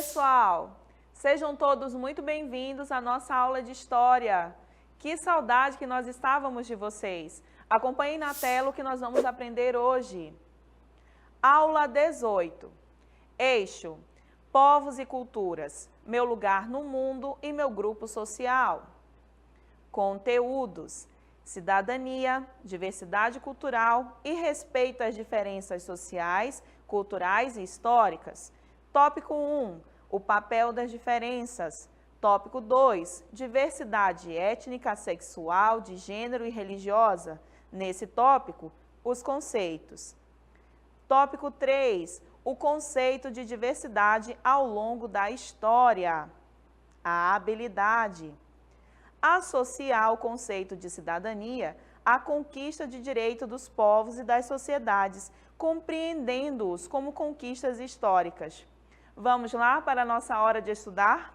pessoal! Sejam todos muito bem-vindos à nossa aula de História. Que saudade que nós estávamos de vocês! Acompanhem na tela o que nós vamos aprender hoje. Aula 18. Eixo: Povos e culturas, meu lugar no mundo e meu grupo social. Conteúdos: cidadania, diversidade cultural e respeito às diferenças sociais, culturais e históricas. Tópico 1, o papel das diferenças. Tópico 2, diversidade étnica, sexual, de gênero e religiosa. Nesse tópico, os conceitos. Tópico 3, o conceito de diversidade ao longo da história. A habilidade. Associar o conceito de cidadania à conquista de direito dos povos e das sociedades, compreendendo-os como conquistas históricas. Vamos lá para a nossa hora de estudar?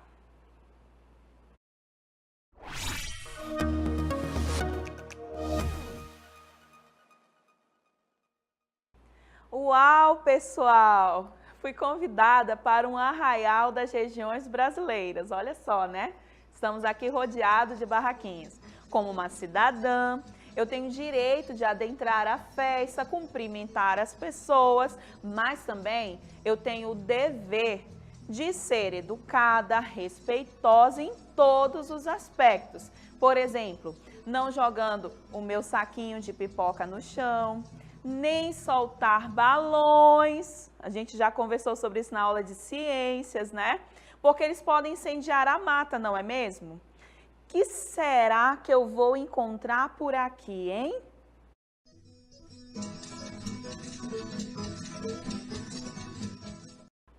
Uau, pessoal! Fui convidada para um arraial das regiões brasileiras. Olha só, né? Estamos aqui rodeados de barraquinhas. Como uma cidadã, eu tenho direito de adentrar a festa, cumprimentar as pessoas, mas também eu tenho o dever de ser educada, respeitosa em todos os aspectos. Por exemplo, não jogando o meu saquinho de pipoca no chão, nem soltar balões. A gente já conversou sobre isso na aula de ciências, né? Porque eles podem incendiar a mata, não é mesmo? Que será que eu vou encontrar por aqui, hein?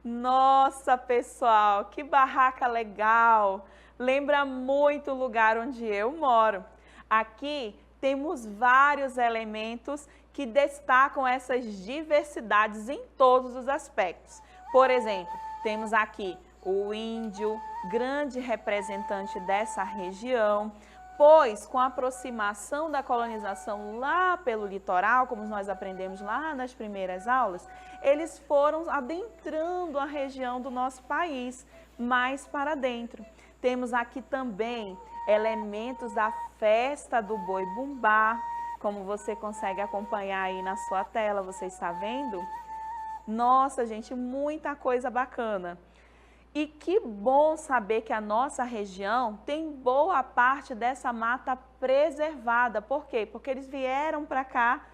Nossa, pessoal, que barraca legal! Lembra muito o lugar onde eu moro. Aqui temos vários elementos que destacam essas diversidades em todos os aspectos. Por exemplo, temos aqui o índio, grande representante dessa região, pois com a aproximação da colonização lá pelo litoral, como nós aprendemos lá nas primeiras aulas, eles foram adentrando a região do nosso país, mais para dentro. Temos aqui também elementos da festa do Boi-Bumbá, como você consegue acompanhar aí na sua tela, você está vendo? Nossa, gente, muita coisa bacana. E que bom saber que a nossa região tem boa parte dessa mata preservada. Por quê? Porque eles vieram para cá,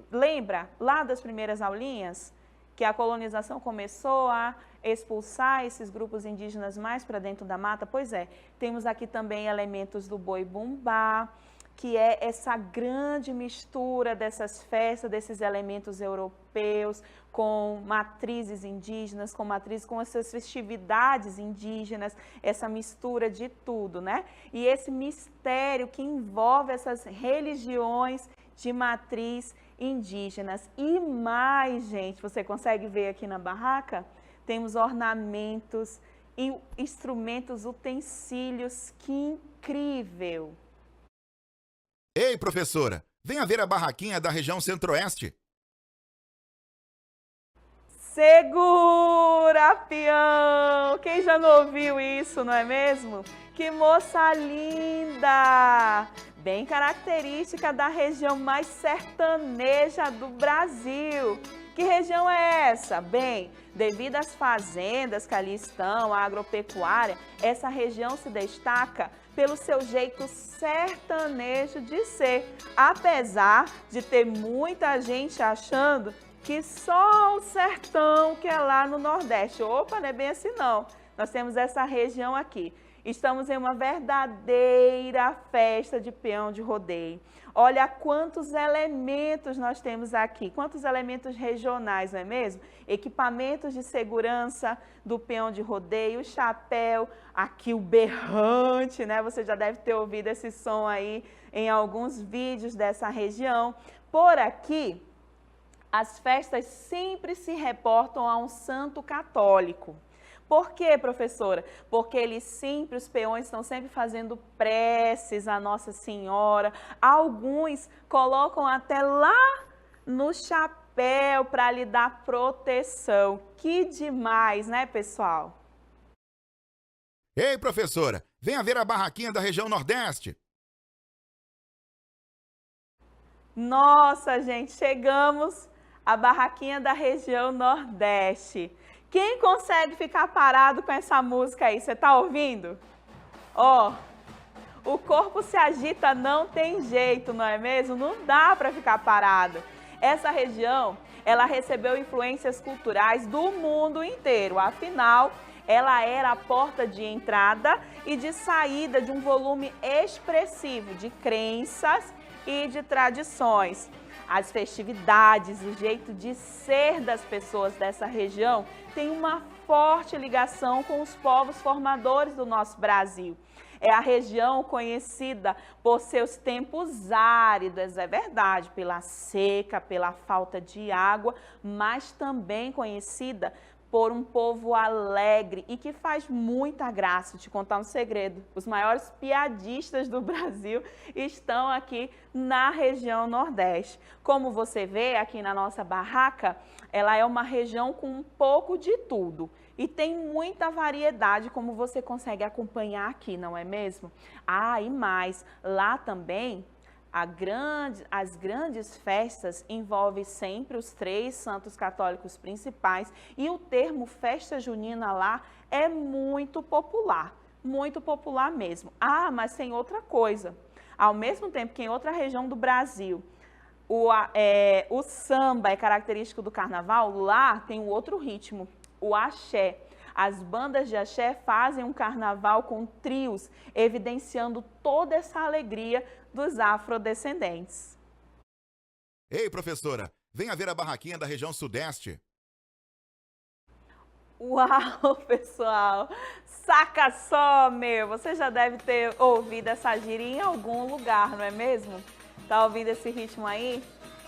lembra lá das primeiras aulinhas? Que a colonização começou a expulsar esses grupos indígenas mais para dentro da mata? Pois é, temos aqui também elementos do Boi-Bumbá, que é essa grande mistura dessas festas, desses elementos europeus, com matrizes indígenas, com essas festividades indígenas, essa mistura de tudo, né? E esse mistério que envolve essas religiões de matriz indígenas. E mais, gente, você consegue ver aqui na barraca? Temos ornamentos, instrumentos, utensílios, que incrível! Ei, professora, venha ver a barraquinha da região centro-oeste. Segura, peão! Quem já não ouviu isso, não é mesmo? Que moça linda! Bem característica da região mais sertaneja do Brasil. Que região é essa? Bem, devido às fazendas que ali estão, a agropecuária, essa região se destaca pelo seu jeito sertanejo de ser, apesar de ter muita gente achando que só o sertão que é lá no Nordeste. Opa, não é bem assim não. Nós temos essa região aqui. Estamos em uma verdadeira festa de peão de rodeio. Olha quantos elementos nós temos aqui, quantos elementos regionais, não é mesmo? Equipamentos de segurança do peão de rodeio, o chapéu, aqui o berrante, né? Você já deve ter ouvido esse som aí em alguns vídeos dessa região. Por aqui, as festas sempre se reportam a um santo católico. Por quê, professora? Porque os peões estão sempre fazendo preces à Nossa Senhora. Alguns colocam até lá no chapéu para lhe dar proteção. Que demais, né, pessoal? Ei, professora, venha ver a barraquinha da região Nordeste. Nossa, gente, chegamos à barraquinha da região Nordeste. Quem consegue ficar parado com essa música aí? Você tá ouvindo? Ó, o corpo se agita, não tem jeito, não é mesmo? Não dá para ficar parado. Essa região, ela recebeu influências culturais do mundo inteiro. Afinal, ela era a porta de entrada e de saída de um volume expressivo de crenças e de tradições. As festividades, o jeito de ser das pessoas dessa região tem uma forte ligação com os povos formadores do nosso Brasil. É a região conhecida por seus tempos áridos, é verdade, pela seca, pela falta de água, mas também conhecida por um povo alegre e que faz muita graça. Te contar um segredo, os maiores piadistas do Brasil estão aqui na região Nordeste. Como você vê aqui na nossa barraca, ela é uma região com um pouco de tudo. E tem muita variedade, como você consegue acompanhar aqui, não é mesmo? Ah, e mais, lá também as grandes festas envolvem sempre os 3 santos católicos principais e o termo festa junina lá é muito popular mesmo. Ah, mas tem outra coisa, ao mesmo tempo que em outra região do Brasil o samba é característico do carnaval, lá tem um outro ritmo, o axé. As bandas de axé fazem um carnaval com trios, evidenciando toda essa alegria dos afrodescendentes. Ei, professora, venha ver a barraquinha da região Sudeste. Uau, pessoal! Saca só, meu! Você já deve ter ouvido essa gíria em algum lugar, não é mesmo? Tá ouvindo esse ritmo aí?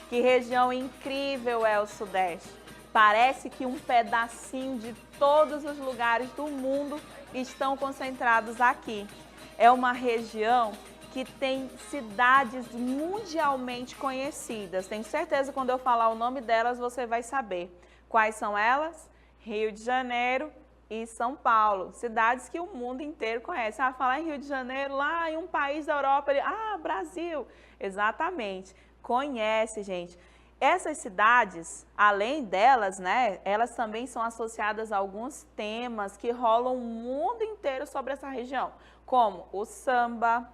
Que região incrível é o Sudeste! Parece que um pedacinho de todos os lugares do mundo estão concentrados aqui. É uma região que tem cidades mundialmente conhecidas. Tenho certeza que quando eu falar o nome delas, você vai saber. Quais são elas? Rio de Janeiro e São Paulo. Cidades que o mundo inteiro conhece. Ah, falar em Rio de Janeiro, lá em um país da Europa, Brasil. Exatamente. Conhece, gente. Essas cidades, além delas, né, elas também são associadas a alguns temas que rolam o mundo inteiro sobre essa região, como o samba,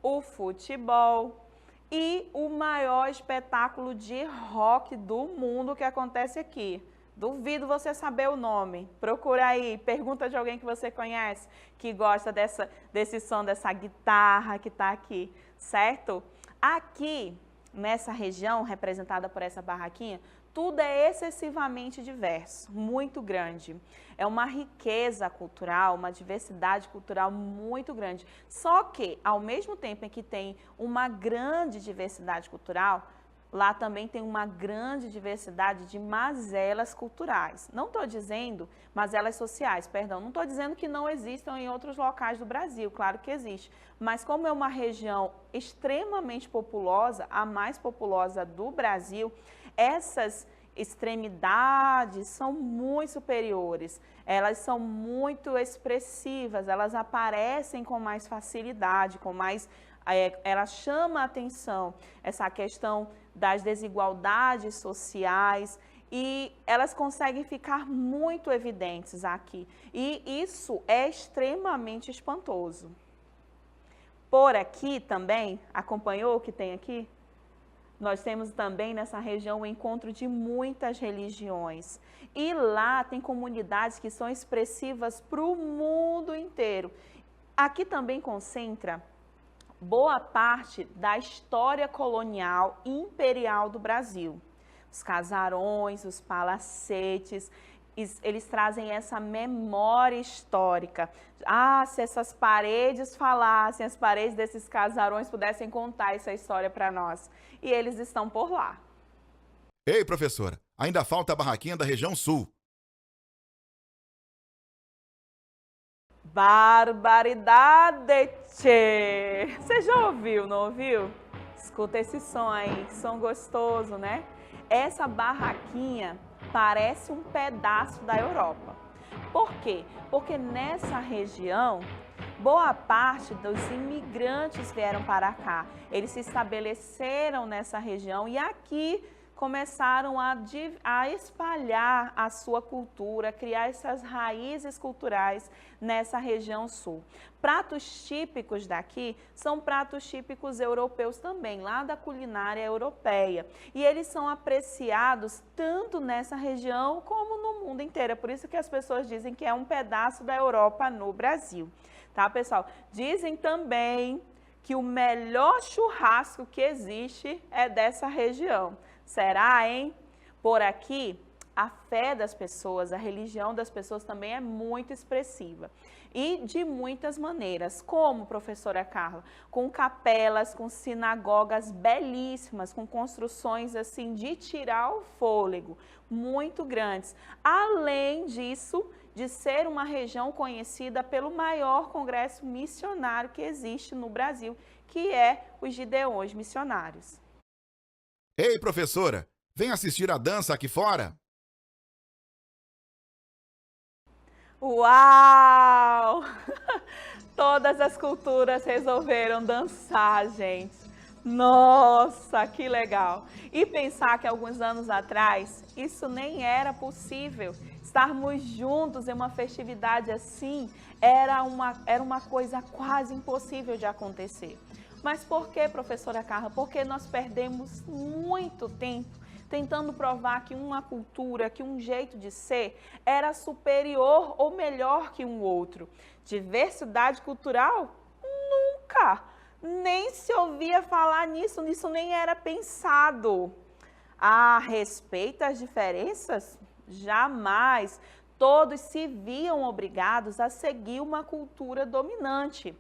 o futebol e o maior espetáculo de rock do mundo que acontece aqui. Duvido você saber o nome. Procura aí, pergunta de alguém que você conhece, que gosta desse som, dessa guitarra que está aqui, certo? Aqui, nessa região representada por essa barraquinha, tudo é excessivamente diverso, muito grande. É uma riqueza cultural, uma diversidade cultural muito grande. Só que, ao mesmo tempo em que tem uma grande diversidade cultural, lá também tem uma grande diversidade de mazelas culturais. Não estou dizendo mazelas sociais, perdão, não estou dizendo que não existam em outros locais do Brasil, claro que existe. Mas como é uma região extremamente populosa, a mais populosa do Brasil, essas extremidades são muito superiores, elas são muito expressivas, elas aparecem com mais facilidade, ela chama a atenção, essa questão das desigualdades sociais e elas conseguem ficar muito evidentes aqui. E isso é extremamente espantoso. Por aqui também, acompanhou o que tem aqui? Nós temos também nessa região o encontro de muitas religiões. E lá tem comunidades que são expressivas para o mundo inteiro. Aqui também concentra boa parte da história colonial e imperial do Brasil. Os casarões, os palacetes, eles trazem essa memória histórica. Ah, se essas paredes falassem, as paredes desses casarões pudessem contar essa história para nós. E eles estão por lá. Ei, professora, ainda falta a barraquinha da região Sul. Barbaridade, tchê! Você já ouviu, não ouviu? Escuta esse som aí, som gostoso, né? Essa barraquinha parece um pedaço da Europa. Por quê? Porque nessa região, boa parte dos imigrantes vieram para cá. Eles se estabeleceram nessa região e aqui começaram a espalhar a sua cultura, criar essas raízes culturais nessa região sul. Pratos típicos daqui são pratos típicos europeus também, lá da culinária europeia. E eles são apreciados tanto nessa região como no mundo inteiro. É por isso que as pessoas dizem que é um pedaço da Europa no Brasil. Tá, pessoal? Dizem também que o melhor churrasco que existe é dessa região. Será, hein? Por aqui, a fé das pessoas, a religião das pessoas também é muito expressiva. E de muitas maneiras, como, professora Carla? Com capelas, com sinagogas belíssimas, com construções assim de tirar o fôlego, muito grandes. Além disso, de ser uma região conhecida pelo maior congresso missionário que existe no Brasil, que é os Gideões Missionários. Ei, professora, vem assistir a dança aqui fora? Uau! Todas as culturas resolveram dançar, gente. Nossa, que legal! E pensar que alguns anos atrás isso nem era possível. Estarmos juntos em uma festividade assim era uma coisa quase impossível de acontecer. Mas por que, professora Carla? Porque nós perdemos muito tempo tentando provar que uma cultura, que um jeito de ser era superior ou melhor que um outro. Diversidade cultural? Nunca! Nem se ouvia falar nisso, nisso nem era pensado. A respeito às diferenças? Jamais. Todos se viam obrigados a seguir uma cultura dominante.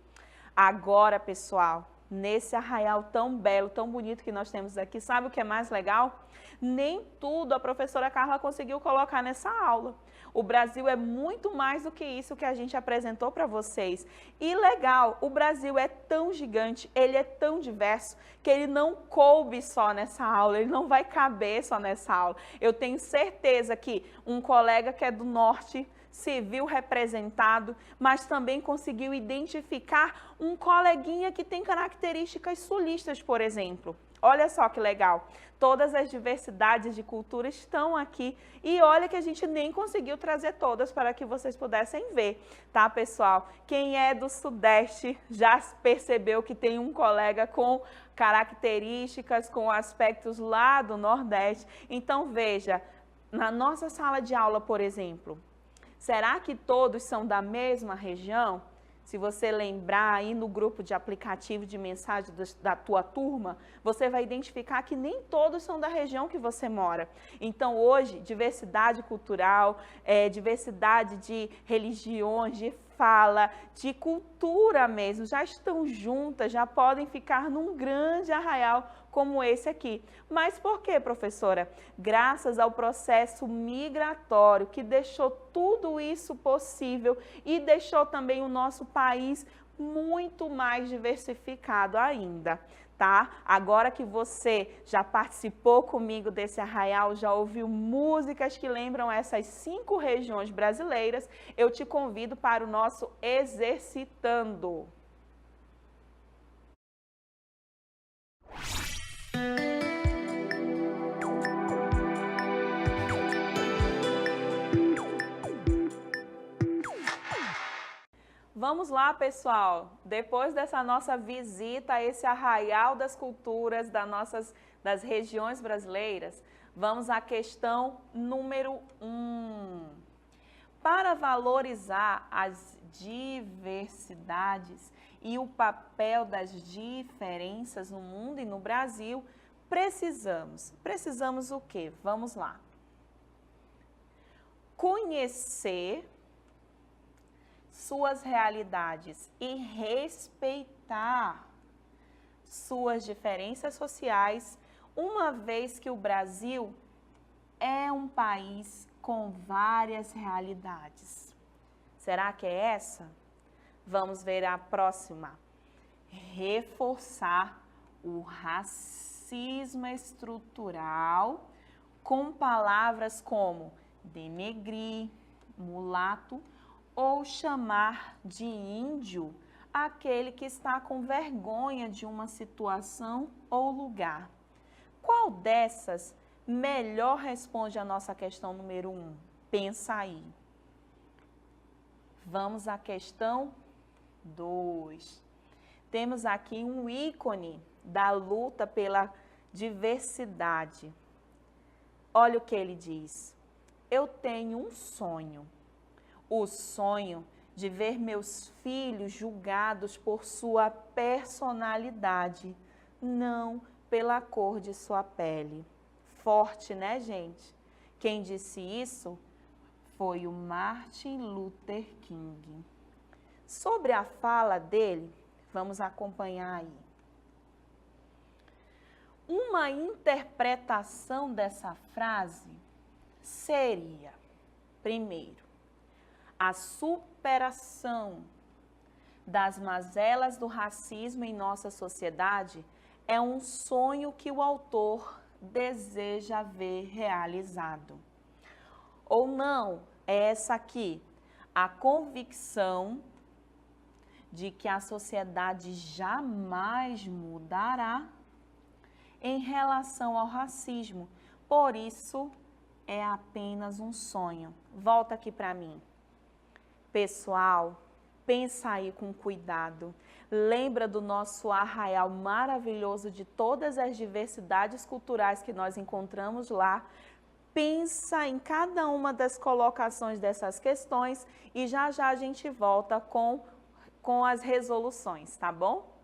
Agora, pessoal, nesse arraial tão belo, tão bonito que nós temos aqui, sabe o que é mais legal? Nem tudo a professora Carla conseguiu colocar nessa aula. O Brasil é muito mais do que isso que a gente apresentou para vocês. E legal, o Brasil é tão gigante, ele é tão diverso, que ele não coube só nessa aula, ele não vai caber só nessa aula. Eu tenho certeza que um colega que é do norte se viu representado, mas também conseguiu identificar um coleguinha que tem características sulistas, por exemplo. Olha só que legal, todas as diversidades de cultura estão aqui e olha que a gente nem conseguiu trazer todas para que vocês pudessem ver, tá, pessoal? Quem é do Sudeste já percebeu que tem um colega com características, com aspectos lá do Nordeste. Então, veja, na nossa sala de aula, por exemplo, será que todos são da mesma região? Se você lembrar aí no grupo de aplicativo de mensagem da tua turma, você vai identificar que nem todos são da região que você mora. Então, hoje, diversidade cultural, diversidade de religiões, de fala, de cultura mesmo, já estão juntas, já podem ficar num grande arraial como esse aqui. Mas por quê, professora? Graças ao processo migratório que deixou tudo isso possível e deixou também o nosso país muito mais diversificado ainda, tá? Agora que você já participou comigo desse arraial, já ouviu músicas que lembram essas 5 regiões brasileiras, eu te convido para o nosso Exercitando. Vamos lá, pessoal. Depois dessa nossa visita a esse arraial das culturas das regiões brasileiras, vamos à questão número 1. Para valorizar as diversidades e o papel das diferenças no mundo e no Brasil, precisamos o quê? Vamos lá. Conhecer suas realidades e respeitar suas diferenças sociais, uma vez que o Brasil é um país com várias realidades. Será que é essa? Vamos ver a próxima. Reforçar o racismo estrutural com palavras como denegrir, mulato, ou chamar de índio aquele que está com vergonha de uma situação ou lugar. Qual dessas melhor responde a nossa questão número 1? Pensa aí. Vamos à questão 2. Temos aqui um ícone da luta pela diversidade. Olha o que ele diz. Eu tenho um sonho. O sonho de ver meus filhos julgados por sua personalidade, não pela cor de sua pele. Forte, né, gente? Quem disse isso foi o Martin Luther King. Sobre a fala dele, vamos acompanhar aí. Uma interpretação dessa frase seria, primeiro, a superação das mazelas do racismo em nossa sociedade é um sonho que o autor deseja ver realizado. Ou não, é essa aqui, a convicção de que a sociedade jamais mudará em relação ao racismo. Por isso, é apenas um sonho. Volta aqui para mim. Pessoal, pensa aí com cuidado. Lembra do nosso arraial maravilhoso de todas as diversidades culturais que nós encontramos lá. Pensa em cada uma das colocações dessas questões e já já a gente volta com as resoluções, tá bom?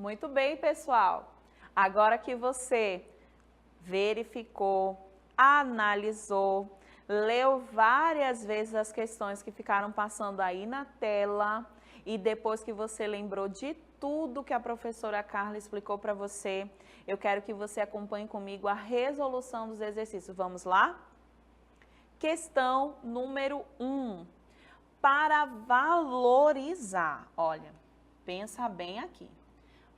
Muito bem, pessoal. Agora que você verificou, analisou, leu várias vezes as questões que ficaram passando aí na tela e depois que você lembrou de tudo que a professora Carla explicou para você, eu quero que você acompanhe comigo a resolução dos exercícios. Vamos lá? Questão número 1. Para valorizar, olha, pensa bem aqui.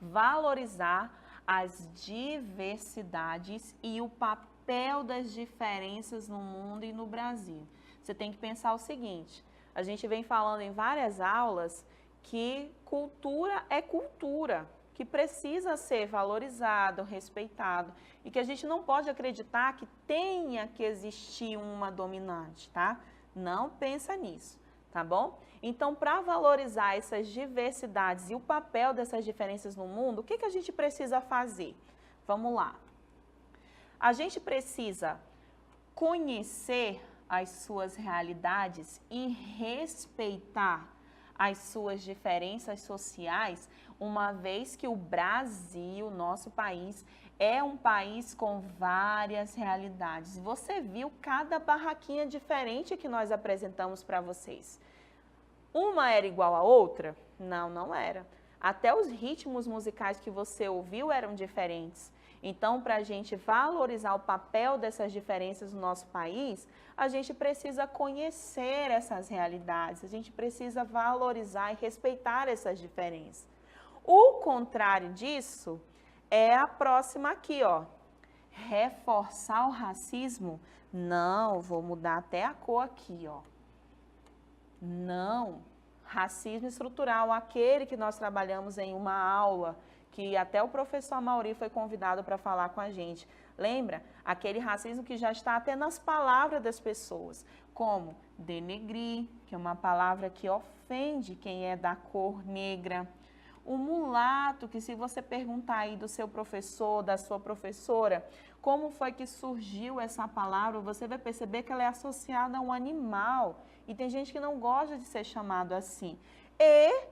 Valorizar as diversidades e o papel das diferenças no mundo e no Brasil. Você tem que pensar o seguinte, a gente vem falando em várias aulas que cultura é cultura, que precisa ser valorizado, respeitado e que a gente não pode acreditar que tenha que existir uma dominante, tá? Não pensa nisso, tá bom? Então, para valorizar essas diversidades e o papel dessas diferenças no mundo, o que a gente precisa fazer? Vamos lá. A gente precisa conhecer as suas realidades e respeitar as suas diferenças sociais, uma vez que o Brasil, nosso país, é um país com várias realidades. Você viu cada barraquinha diferente que nós apresentamos para vocês. Uma era igual à outra? Não, não era. Até os ritmos musicais que você ouviu eram diferentes. Então, para a gente valorizar o papel dessas diferenças no nosso país, a gente precisa conhecer essas realidades, a gente precisa valorizar e respeitar essas diferenças. O contrário disso é a próxima aqui, ó. Reforçar o racismo? Não, vou mudar até a cor aqui, ó. Não, racismo estrutural, aquele que nós trabalhamos em uma aula, que até o professor Mauri foi convidado para falar com a gente. Lembra? Aquele racismo que já está até nas palavras das pessoas, como denegrir, que é uma palavra que ofende quem é da cor negra. O mulato, que se você perguntar aí do seu professor, da sua professora, como foi que surgiu essa palavra, você vai perceber que ela é associada a um animal. E tem gente que não gosta de ser chamado assim. E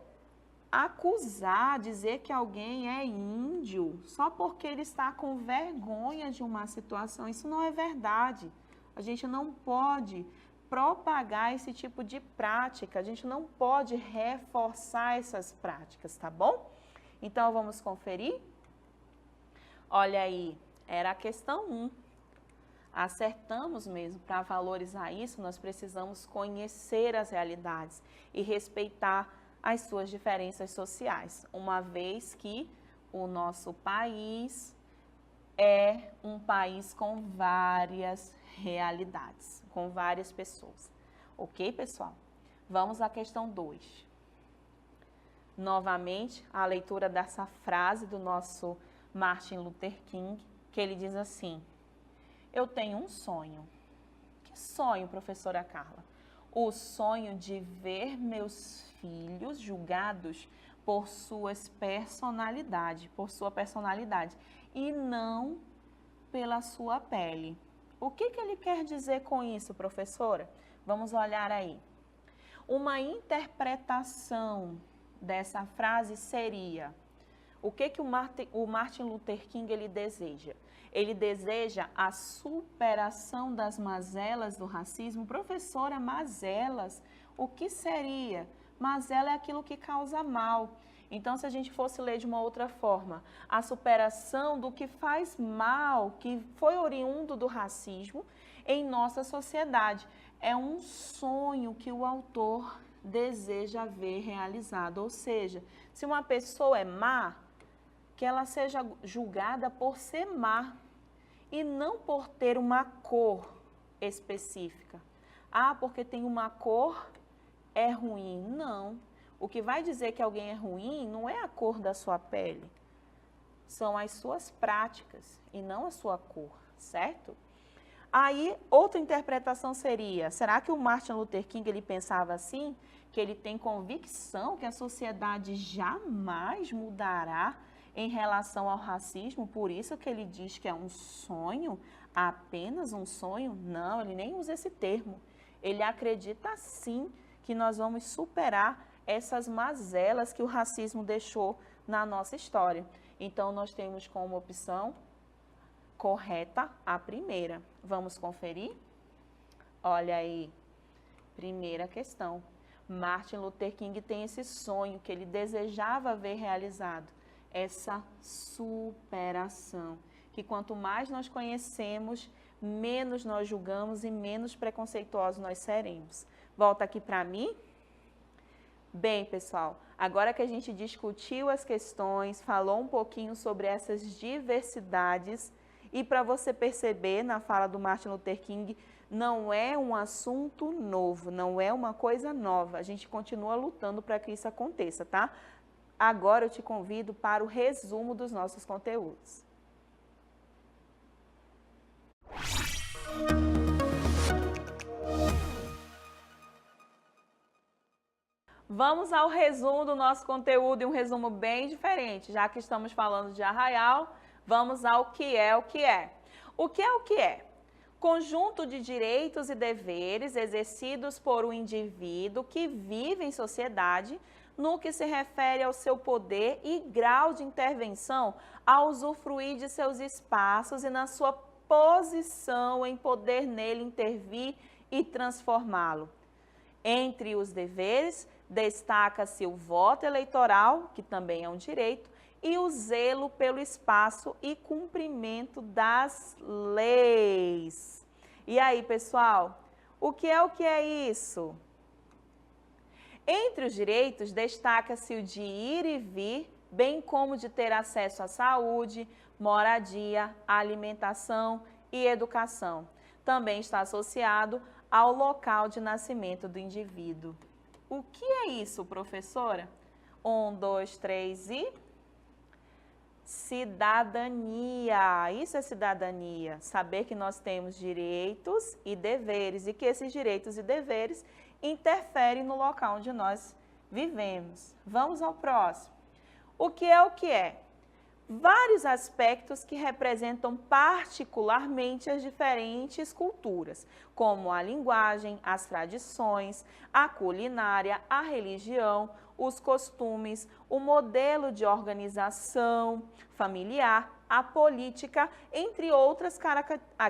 acusar, dizer que alguém é índio só porque ele está com vergonha de uma situação, isso não é verdade. A gente não pode propagar esse tipo de prática, a gente não pode reforçar essas práticas, tá bom? Então, vamos conferir? Olha aí, era a questão 1. Acertamos mesmo. Para valorizar isso, nós precisamos conhecer as realidades e respeitar as suas diferenças sociais, uma vez que o nosso país é um país com várias realidades, com várias pessoas. Ok, pessoal? Vamos à questão 2. Novamente, a leitura dessa frase do nosso Martin Luther King, que ele diz assim: eu tenho um sonho. Que sonho, professora Carla? O sonho de ver meus filhos julgados por sua personalidade, e não pela sua pele. O que ele quer dizer com isso, professora? Vamos olhar aí. Uma interpretação dessa frase seria: o que o Martin Luther King ele deseja? Ele deseja a superação das mazelas do racismo. Professora, mazelas, o que seria? Mazela é aquilo que causa mal. Então, se a gente fosse ler de uma outra forma, a superação do que faz mal, que foi oriundo do racismo em nossa sociedade. É um sonho que o autor deseja ver realizado. Ou seja, se uma pessoa é má, que ela seja julgada por ser má e não por ter uma cor específica. Ah, porque tem uma cor, é ruim. Não. O que vai dizer que alguém é ruim não é a cor da sua pele, são as suas práticas e não a sua cor, certo? Aí, outra interpretação seria, será que o Martin Luther King ele pensava assim? Que ele tem convicção que a sociedade jamais mudará em relação ao racismo, por isso que ele diz que é um sonho, apenas um sonho? Não, ele nem usa esse termo. Ele acredita sim que nós vamos superar essas mazelas que o racismo deixou na nossa história. Então, nós temos como opção correta a primeira. Vamos conferir? Olha aí, primeira questão. Martin Luther King tem esse sonho que ele desejava ver realizado, essa superação, que quanto mais nós conhecemos, menos nós julgamos e menos preconceituosos nós seremos. Volta aqui para mim. Bem, pessoal, agora que a gente discutiu as questões, falou um pouquinho sobre essas diversidades, e para você perceber, na fala do Martin Luther King, não é um assunto novo, não é uma coisa nova. A gente continua lutando para que isso aconteça, tá? Agora eu te convido para o resumo dos nossos conteúdos. Vamos ao resumo do nosso conteúdo, e um resumo bem diferente. Já que estamos falando de Arraial, vamos ao que é o que é. O que é o que é? Conjunto de direitos e deveres exercidos por um indivíduo que vive em sociedade no que se refere ao seu poder e grau de intervenção a usufruir de seus espaços e na sua posição em poder nele intervir e transformá-lo. Entre os deveres, destaca-se o voto eleitoral, que também é um direito, e o zelo pelo espaço e cumprimento das leis. E aí, pessoal, o que é isso? Entre os direitos, destaca-se o de ir e vir, bem como de ter acesso à saúde, moradia, alimentação e educação. Também está associado ao local de nascimento do indivíduo. O que é isso, professora? 1, 2, 3 e... cidadania. Isso é cidadania. Saber que nós temos direitos e deveres e que esses direitos e deveres interferem no local onde nós vivemos. Vamos ao próximo. O que é o que é? Vários aspectos que representam particularmente as diferentes culturas, como a linguagem, as tradições, a culinária, a religião, os costumes, o modelo de organização familiar, a política, entre outras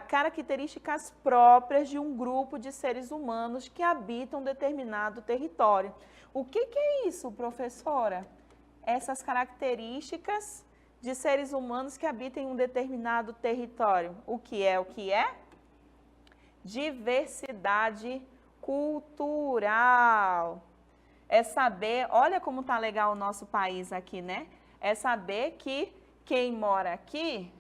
características próprias de um grupo de seres humanos que habitam determinado território. O que é isso, professora? Essas características de seres humanos que habitam em um determinado território. O que é o que é? Diversidade cultural. É saber, olha como está legal o nosso país aqui, né? É saber que quem mora aqui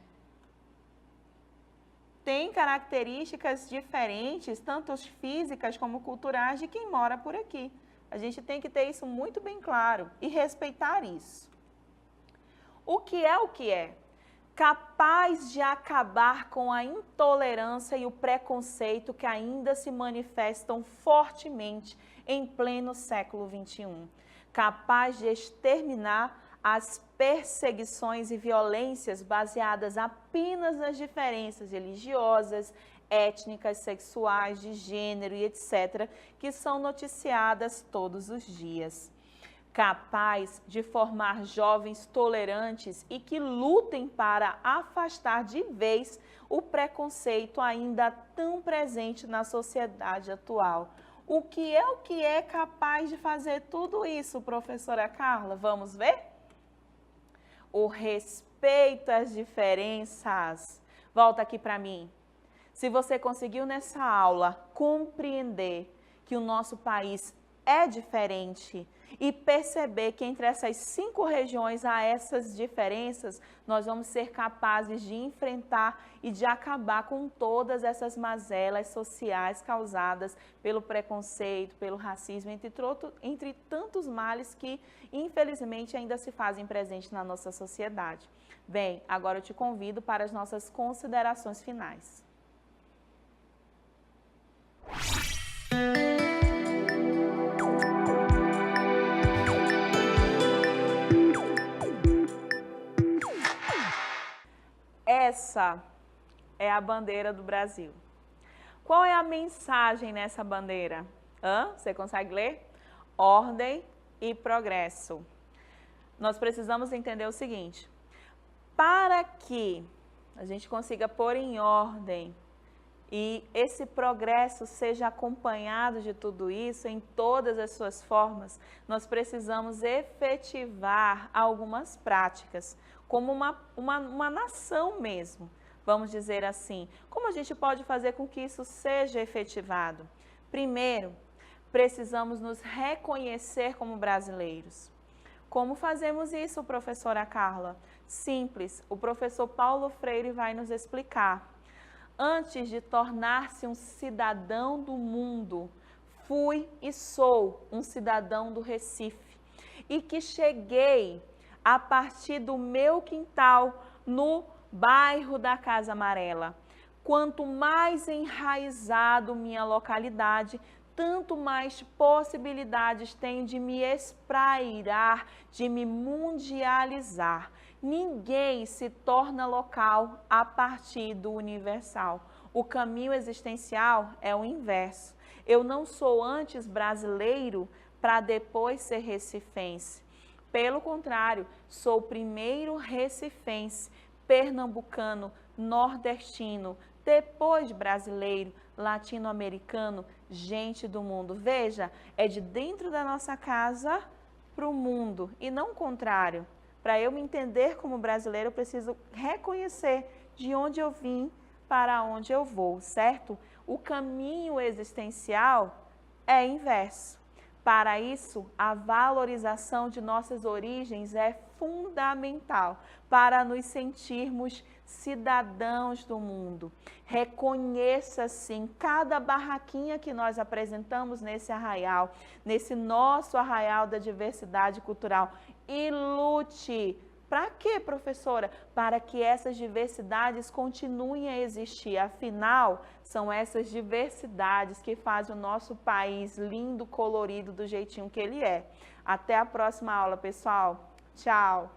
tem características diferentes, tanto físicas como culturais, de quem mora por aqui. A gente tem que ter isso muito bem claro e respeitar isso. O que é o que é? Capaz de acabar com a intolerância e o preconceito que ainda se manifestam fortemente em pleno século XXI. Capaz de exterminar as perseguições e violências baseadas apenas nas diferenças religiosas, étnicas, sexuais, de gênero e etc., que são noticiadas todos os dias. Capaz de formar jovens tolerantes e que lutem para afastar de vez o preconceito ainda tão presente na sociedade atual. O que é capaz de fazer tudo isso, professora Carla? Vamos ver? O respeito às diferenças. Volta aqui para mim. Se você conseguiu nessa aula compreender que o nosso país é diferente e perceber que entre essas 5 regiões há essas diferenças, nós vamos ser capazes de enfrentar e de acabar com todas essas mazelas sociais causadas pelo preconceito, pelo racismo, entre tantos males que, infelizmente, ainda se fazem presentes na nossa sociedade. Bem, agora eu te convido para as nossas considerações finais. Essa é a bandeira do Brasil. Qual é a mensagem nessa bandeira? Você consegue ler? Ordem e progresso. nós precisamos entender o seguinte: para que a gente consiga pôr em ordem e esse progresso seja acompanhado de tudo isso em todas as suas formas, nós precisamos efetivar algumas práticas, como uma nação mesmo, vamos dizer assim. Como a gente pode fazer com que isso seja efetivado? Primeiro, precisamos nos reconhecer como brasileiros. Como fazemos isso, professora Carla? Simples, o professor Paulo Freire vai nos explicar. Antes de tornar-se um cidadão do mundo, fui e sou um cidadão do Recife. E que cheguei a partir do meu quintal, no bairro da Casa Amarela. Quanto mais enraizado minha localidade, tanto mais possibilidades tenho de me esprairar, de me mundializar. Ninguém se torna local a partir do universal. O caminho existencial é o inverso. Eu não sou antes brasileiro para depois ser recifense. Pelo contrário, sou primeiro recifense, pernambucano, nordestino, depois brasileiro, latino-americano, gente do mundo. Veja, é de dentro da nossa casa para o mundo e não o contrário. Para eu me entender como brasileiro, eu preciso reconhecer de onde eu vim para onde eu vou, certo? O caminho existencial é inverso. Para isso, a valorização de nossas origens é fundamental para nos sentirmos cidadãos do mundo. Reconheça, sim, cada barraquinha que nós apresentamos nesse arraial, nesse nosso arraial da diversidade cultural, e lute. Para quê, professora? Para que essas diversidades continuem a existir. Afinal, são essas diversidades que fazem o nosso país lindo, colorido, do jeitinho que ele é. Até a próxima aula, pessoal. Tchau!